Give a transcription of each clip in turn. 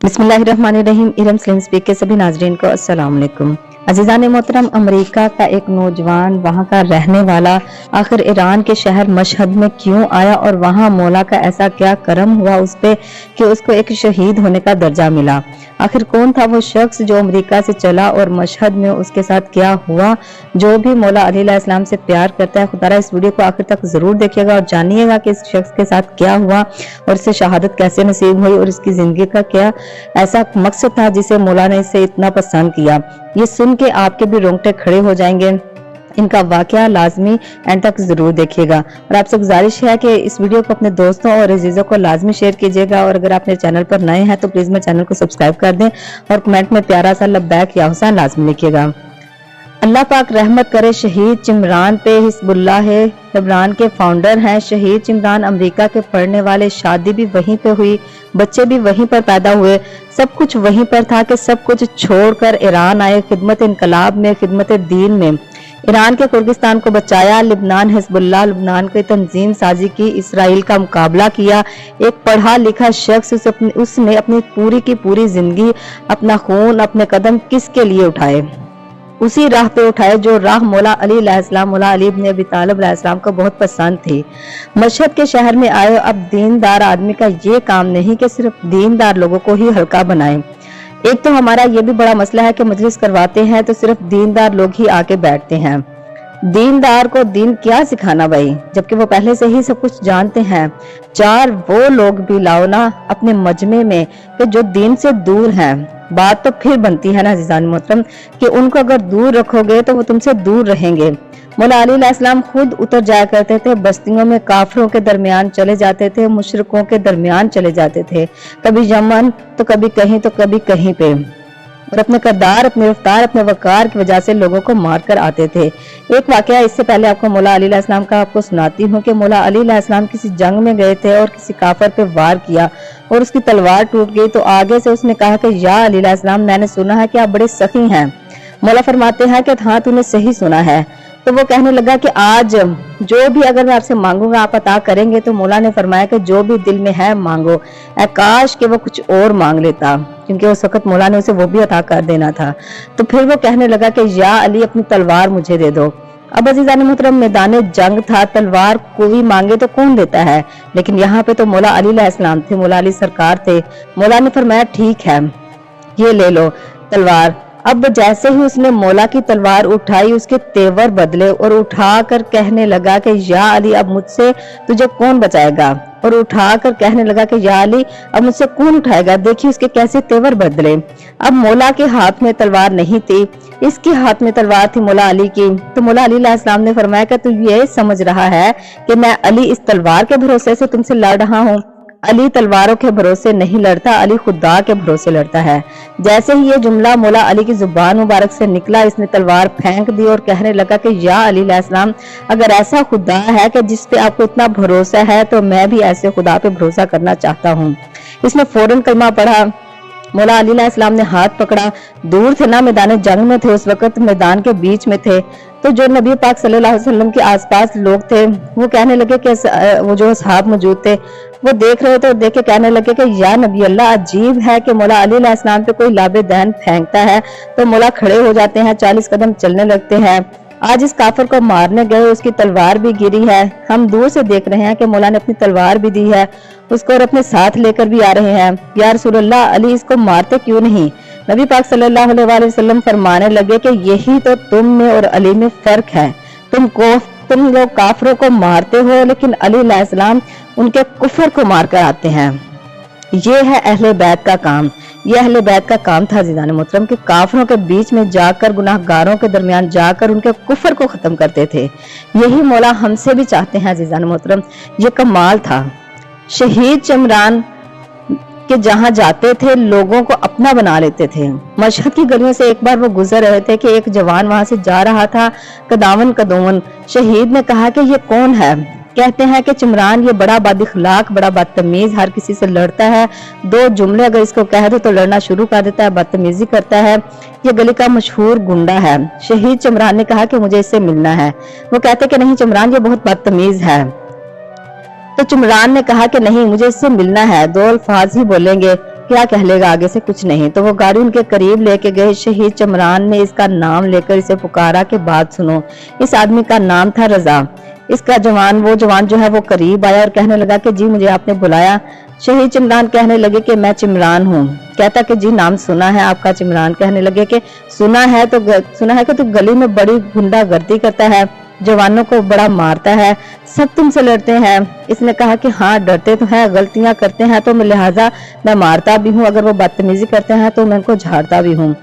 बिस्मिल्लाहिर्रहमानिर्रहीम। Iram slim speak के सभी नाजरीन को अस्सलाम वालेकुम। अजीज़ान मोहतरम, अमेरिका का एक नौजवान वहाँ का रहने वाला आखिर ईरान के शहर मशहद में क्यों आया और वहाँ मौला का ऐसा क्या करम हुआ उस पे कि उसको एक शहीद होने का दर्जा मिला। आखिर कौन था वो शख्स जो अमेरिका से चला और मशहद में उसके साथ क्या हुआ। जो भी मौला अली अलैहिस्सलाम से प्यार करता है, खुदा इस वीडियो को आखिर तक जरूर देखिएगा और जानिएगा कि इस शख्स के साथ क्या हुआ और इसे शहादत कैसे नसीब हुई और इसकी जिंदगी का क्या ऐसा मकसद था जिसे मौला ने इसे इतना पसंद किया। ये सुन के आपके भी रोंगटे खड़े हो जाएंगे। इनका वाकया लाजमी एंड तक जरूर देखिएगा और आपसे गुजारिश है कि इस वीडियो को अपने दोस्तों और अजीजों को लाजमी शेयर कीजिएगा और अगर आप मेरे चैनल पर नए हैं तो प्लीज मेरे चैनल को सब्सक्राइब कर दें और कमेंट में प्यारा सा लब्बैक या हुसैन लाजमी लिखिएगा। अल्लाह पाक रहमत करे शहीद चिमरान पे। हिजबुल्लाह लेबनान के फाउंडर हैं शहीद चिमरान। अमेरिका के पढ़ने वाले, शादी भी वहीं पे हुई, बच्चे भी वहीं पर पैदा हुए, सब कुछ वहीं पर था कि सब कुछ छोड़कर ईरान आए खिदमत इनकलाब में, खिदमत दीन में। ईरान के कुर्दिस्तान को बचाया, लिबनान हिजबुल्लाह लेबनान की तंजीम साजी की, इसराइल का मुकाबला किया। एक पढ़ा लिखा शख्स उसने अपनी पूरी की पूरी जिंदगी, अपना खून, अपने कदम किसके लिए उठाए? उसी राह पे उठाए जो राह मौला अली अलैहिस्सलाम, मौला अली इब्न अबी तालिब अलैहिस्सलाम को बहुत पसंद थी। मशहद के शहर में आए। अब दीनदार आदमी का ये काम नहीं कि सिर्फ दीनदार लोगों को ही हल्का बनाए। एक तो हमारा ये भी बड़ा मसला है कि मजलिस करवाते हैं तो सिर्फ दीनदार लोग ही आके बैठते हैं। दीनदार को दीन क्या सिखाना भाई, जबकि वो पहले से ही सब कुछ जानते हैं। चार वो लोग भी लाओ ना अपने मजमे में कि जो दीन से दूर हैं। बात तो फिर बनती है ना अज़ीज़ान मोहतरम कि उनको अगर दूर रखोगे तो वो तुमसे दूर रहेंगे। मौला अली अलैहिस्सलाम खुद उतर जाया करते थे, बस्तियों में काफिरों के दरमियान चले जाते थे, मुशरिकों के दरमियान चले जाते थे, कभी यमन तो कभी कहीं तो कभी कहीं पे, और अपने किरदार, अपने रफ्तार, अपने वकार की वजह से लोगों को मार कर आते थे। एक वाकया इससे पहले आपको मौला अली अलैहिस्सलाम का आपको सुनाती हूँ कि मौला अली अलैहिस्सलाम किसी जंग में गए थे और किसी काफिर पे वार किया और उसकी तलवार टूट गई। तो आगे से उसने कहा कि या अली अलैहिस्सलाम, मैंने सुना है कि आप बड़े सखी हैं। मौला फरमाते हैं कि हाँ, तूने सही सुना है। तो वो कहने लगा कि आज जो भी अगर मैं आपसे मांगूंगा आप अता करेंगे। तो मौला ने फरमाया कि जो भी दिल में है मांगो। काश कि वो कुछ और मांग लेता, क्योंकि उस वक्त मौला ने उसे वो भी अता कर देना था। तो फिर वो कहने लगा कि या अली, अपनी तलवार मुझे दे दो। अब अज़ीज़ान मोहतरम, मैदान जंग था, तलवार कोई मांगे तो कौन देता है, लेकिन यहाँ पे तो मौला अली अलैहिस्सलाम थे, मौला अली सरकार थे। मौला ने फरमाया ठीक है, ये ले लो तलवार। अब जैसे ही उसने मौला की तलवार उठाई, उसके तेवर बदले और उठाकर कहने लगा कि या अली, अब मुझसे तुझे कौन बचाएगा। और उठाकर कहने लगा कि या अली, अब मुझसे कौन उठाएगा। देखिए उसके कैसे तेवर बदले। अब मौला के हाथ में तलवार नहीं थी, इसके हाथ में तलवार थी मौला अली की। तो मौला अली अलैहिस्सलाम ने फरमाया कि तू ये समझ रहा है कि मैं अली इस तलवार के भरोसे से तुमसे लड़ रहा हूँ। अली तलवारों के भरोसे नहीं लड़ता, अली खुदा के भरोसे लड़ता है। जैसे ही ये जुमला मौला अली की जुबान मुबारक से निकला, इसने तलवार फेंक दी और कहने लगा कि या अली अलैहिस्सलाम, अगर ऐसा खुदा है कि जिस पे आपको इतना भरोसा है तो मैं भी ऐसे खुदा पे भरोसा करना चाहता हूँ। इसने फौरन कलमा पढ़ा। मौला अली अलैहिस्सलाम ने हाथ पकड़ा। दूर थे ना, मैदान जंग में थे, उस वक्त मैदान के बीच में थे। तो जो नबी पाक सल्लल्लाहु अलैहि वसल्लम के आसपास लोग थे वो कहने लगे कि वो जो असहाब मौजूद थे वो देख रहे थे और देख के कहने लगे कि या नबी अल्लाह, अजीब है कि मौला अली अलैहिस्सलाम पे कोई लाबे दैन फेंकता है तो मौला खड़े हो जाते हैं, 40 कदम चलने लगते हैं। आज इस काफिर को मारने गए, उसकी तलवार भी गिरी है। हम दूर से देख रहे हैं कि मौला ने अपनी तलवार भी दी है उसको और अपने साथ लेकर भी आ रहे हैं। या रसूलल्लाह, अली इसको मारते क्यों नहीं? नबी पाक सल्लल्लाहु अलैहि वसल्लम फरमाने लगे कि यही तो तुम में और अली में फर्क है। तुम लोग काफिरों को मारते हो, लेकिन अली अलैहिस्सलाम उनके कुफर को मारकर आते हैं। ये है अहले बैत का काम। ये अहले बैत का काम था अज़ीज़ान मोहतरम कि काफिरों के बीच में जाकर, गुनाहगारों के दरमियान जाकर उनके कुफर को खत्म करते थे। यही मौला हमसे भी चाहते हैं अज़ीज़ान मोहतरम। ये कमाल था। शहीद चिमरान कि जहां जाते थे लोगों को अपना बना लेते थे। मशहद की गलियों से एक बार वो गुजर रहे थे कि एक जवान वहां से जा रहा था, कदावन कदोवन। शहीद ने कहा कि ये कौन है? कहते हैं कि चिमरान ये बड़ा बदअखलाक, बड़ा बदतमीज, हर किसी से लड़ता है। 2 जुमले अगर इसको कह दो तो लड़ना शुरू कर देता है, बदतमीजी करता है। ये गली का मशहूर गुंडा है। शहीद चिमरान ने कहा कि मुझे इससे मिलना है। वो कहते कि नहीं चिमरान, ये बहुत बदतमीज है। तो चिमरान ने कहा कि नहीं, मुझे इससे मिलना है। 2 अल्फाज ही बोलेंगे क्या कह लेगा आगे से कुछ नहीं। तो वो गाड़ी उनके करीब लेके गए। शहीद चमरान ने इसका नाम लेकर इसे पुकारा कि बात सुनो। इस आदमी का नाम था रजा। इसका वो जवान जो है वो करीब आया और कहने लगा कि जी मुझे आपने बुलाया। शहीद चिमरान कहने लगे कि मैं चिमरान हूँ। कहता कि जी नाम सुना है आपका। चिमरान कहने लगे कि सुना है कि तू गली में बड़ी गुंडागर्दी करता है, जवानों को बड़ा मारता है, सब तुमसे लड़ते हैं। इसने कहा कि हाँ डरते तो हैं, गलतियां करते हैं तो लिहाजा मैं मारता भी हूँ, अगर वो बदतमीजी करते हैं तो मैं उनको झाड़ता भी हूँ।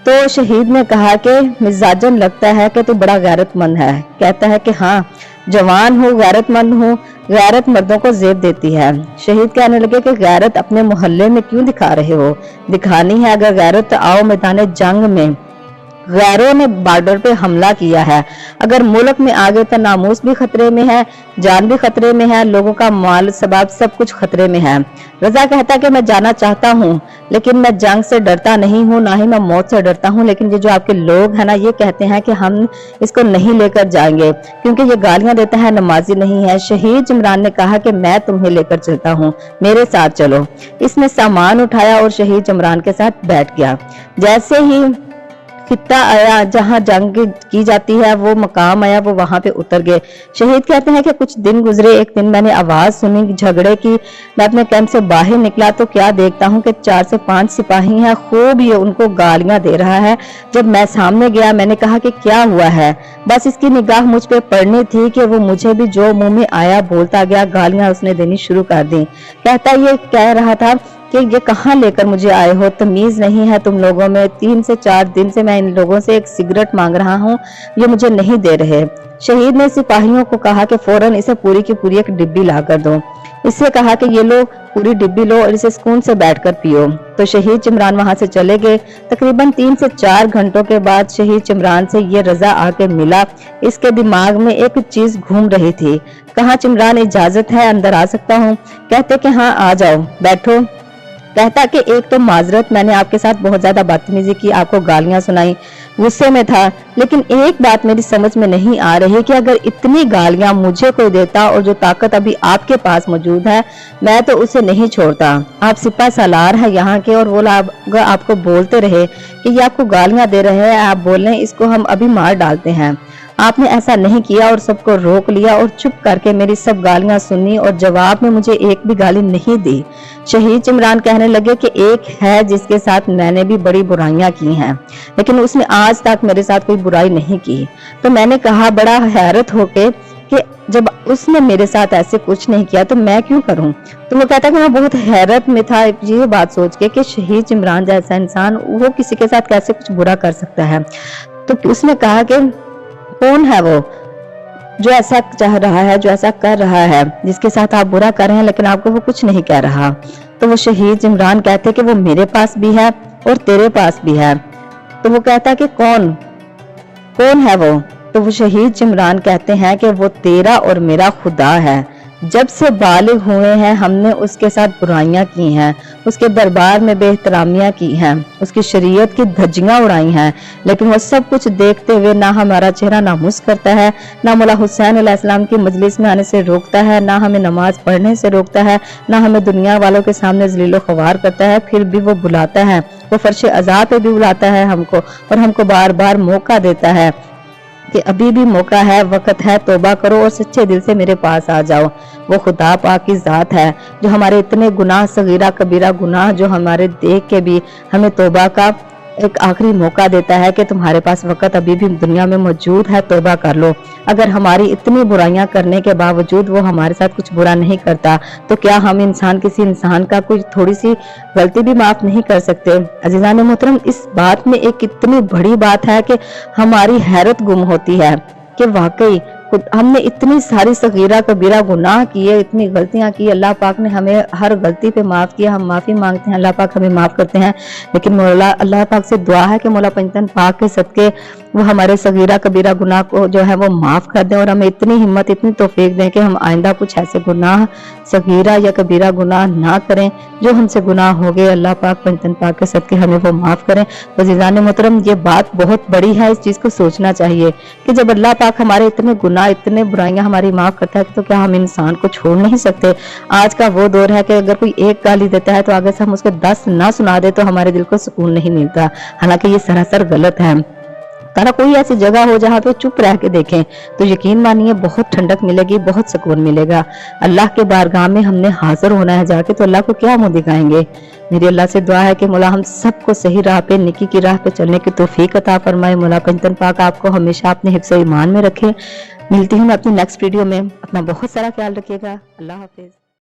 तो शहीद ने कहा कि मिजाजन लगता है कि तू बड़ा गैरतमंद है। कहता है कि हाँ जवान हूँ, गैरतमंद हूँ, गैरत मर्दों को जेब देती है। शहीद कहने लगे कि गैरत अपने मोहल्ले में क्यों दिखा रहे हो, दिखानी है अगर गैरत तो आओ मैदान जंग में। गैरों ने बॉर्डर पे हमला किया है, अगर मुल्क में आगे तो नामूस भी खतरे में है, जान भी खतरे में है, लोगों का माल सबाब सब कुछ खतरे में है। रजा कहता कि मैं जाना चाहता हूँ लेकिन मैं जंग से डरता नहीं हूँ, ना ही मैं मौत से डरता हूँ, लेकिन ये जो आपके लोग हैं ना ये कहते हैं कि हम इसको नहीं लेकर जाएंगे क्योंकि ये गालियां देता है, नमाजी नहीं है। शहीद इमरान ने कहा कि मैं तुम्हें लेकर चलता हूँ, मेरे साथ चलो। इसने सामान उठाया और शहीद इमरान के साथ बैठ गया। जैसे ही खित्ता आया जहां जंग की जाती है, वो मकाम आया, वो वहां पे उतर गए। शहीद कहते हैं कि कुछ दिन गुजरे, एक दिन मैंने आवाज सुनी झगड़े की। मैं अपने कैंप से बाहर निकला तो क्या देखता हूं कि 4 से 5 सिपाही हैं, खूब ये उनको गालियां दे रहा है। जब मैं सामने गया मैंने कहा कि क्या हुआ है, बस इसकी निगाह मुझ पे पड़नी थी कि वो मुझे भी जो मुंह में आया बोलता गया, गालियां उसने देनी शुरू कर दी। कहता ये कह रहा था कि ये कहाँ लेकर मुझे आए हो, तमीज नहीं है तुम लोगों में, 3 से 4 दिन से मैं इन लोगों से एक सिगरेट मांग रहा हूँ, ये मुझे नहीं दे रहे। शहीद ने सिपाहियों को कहा कि फौरन इसे पूरी की पूरी एक डिब्बी ला कर दो। इससे कहा कि ये लो पूरी डिब्बी लो और इसे सुकून से बैठकर पियो। तो शहीद चिमरान वहां से चले गए। तकरीबन 3 से 4 घंटों के बाद शहीद चिमरान से ये रजा आके मिला। इसके दिमाग में एक चीज घूम रही थी। कहा चिमरान इजाजत है, अंदर आ सकता हूँ? कहते कि हाँ आ जाओ बैठो। कहता कि एक तो माजरत, मैंने आपके साथ बहुत ज्यादा बदतमीजी की, आपको गालियां सुनाई, गुस्से में था, लेकिन एक बात मेरी समझ में नहीं आ रही कि अगर इतनी गालियां मुझे कोई देता और जो ताकत अभी आपके पास मौजूद है मैं तो उसे नहीं छोड़ता। आप सिपा सालार है यहाँ के और वो आपको बोलते रहे कि ये आपको गालियां दे रहे हैं, आप बोल रहे हैं इसको हम अभी मार डालते हैं। आपने ऐसा नहीं किया और सबको रोक लिया और चुप करके मेरी सब गालियां सुनी और जवाब में मुझे एक भी गाली नहीं दी। शहीद चिमरान कहने लगे कि एक है जिसके साथ मैंने भी बड़ी बुराइयां की हैं, लेकिन उसने आज तक मेरे साथ कोई बुराई नहीं की। तो मैंने कहा बड़ा हैरत होके कि जब उसने मेरे साथ ऐसे कुछ नहीं किया तो मैं क्यों करूं। तो वो कहता कि मैं बहुत हैरत में था ये बात सोच के कि शहीद चिमरान जैसा इंसान वो किसी के साथ कैसे कुछ बुरा कर सकता है। तो उसने कहा कि कौन है वो जो ऐसा चाह रहा है, जो ऐसा कर रहा है, जिसके साथ आप बुरा कर रहे हैं लेकिन आपको वो कुछ नहीं कह रहा। तो वो शहीद इमरान कहते कि वो मेरे पास भी है और तेरे पास भी है। तो वो कहता कि कौन है वो? तो वो शहीद इमरान कहते हैं कि वो तेरा और मेरा खुदा है। जब से बालिग हुए हैं हमने उसके साथ बुराइयां की हैं, उसके दरबार में बेहतरामियां की हैं, उसकी शरीयत की धज्जियां उड़ाई हैं, लेकिन वो सब कुछ देखते हुए ना हमारा चेहरा नामुस करता है, ना मौला हुसैन अलैहिस्सलाम की मजलिस में आने से रोकता है, ना हमें नमाज पढ़ने से रोकता है, ना हमें दुनिया वालों के सामने जलीलो ख्वार करता है। फिर भी वो बुलाता है, वो फर्श अज़ा पे भी बुलाता है हमको और हमको बार बार मौका देता है कि अभी भी मौका है, वक्त है, तौबा करो और सच्चे दिल से मेरे पास आ जाओ। वो खुदा पाक की जात है जो हमारे इतने गुनाह, सगीरा कबीरा गुनाह जो हमारे देख के भी हमें तौबा का एक आखिरी मौका देता है कि तुम्हारे पास वक्त अभी भी दुनिया में मौजूद है, तौबा कर लो। अगर हमारी इतनी बुराइयां करने के बावजूद वो हमारे साथ कुछ बुरा नहीं करता तो क्या हम किसी इंसान का कोई थोड़ी सी गलती भी माफ नहीं कर सकते? अजीजान मोहतरम, इस बात में एक इतनी बड़ी बात है कि हमारी हैरत गुम होती है कि वाकई हमने इतनी सारी सगीरा कबीरा गुनाह किए, इतनी गलतियां की, अल्लाह पाक ने हमें हर गलती पे माफ किया, हम माफी मांगते हैं, अल्लाह पाक हमें माफ करते हैं। लेकिन मौला अल्लाह पाक से दुआ है कि मौला पंजतन पाक के सदके वो हमारे सगीरा कबीरा गुनाह को जो है वो माफ कर दें और हमें इतनी हिम्मत, इतनी तौफीक दें कि हम आइंदा कुछ ऐसे गुनाह सगीरा या कबीरा गुनाह ना करें। जो हमसे गुनाह हो गए अल्लाह पाक पंजतन पाक के सदके हमें वो माफ करें। तो अज़ीज़ान मोहतरम, ये बात बहुत बड़ी है, इस चीज को सोचना चाहिए कि जब अल्लाह पाक हमारे इतने गुनाह, इतने बुराइयां हमारी माफ करता है तो क्या हम इंसान को छोड़ नहीं सकते। आज का वो दौर है कि अगर कोई एक गाली देता है तो आगे से हम उसके 10 ना सुना दे तो हमारे दिल को सुकून नहीं मिलता, हालांकि ये सरासर गलत है। तारा कोई ऐसी जगह हो जहाँ पे चुप रह के देखें तो यकीन मानिए बहुत ठंडक मिलेगी, बहुत सुकून मिलेगा। अल्लाह के बारगाह में हमने हाजिर होना है जाके, तो अल्लाह को क्या मुंह दिखाएंगे। मेरी अल्लाह से दुआ है कि मौला हम सबको सही राह पे, नेकी की राह पे चलने की तौफीक अता फरमाए। मौला पंजतन पाक आपको हमेशा अपने हिफ्ज़ ईमान में रखे। मिलती हूँ मैं अपनी नेक्स्ट वीडियो में। अपना बहुत सारा ख्याल रखिएगा। अल्लाह हाफिज।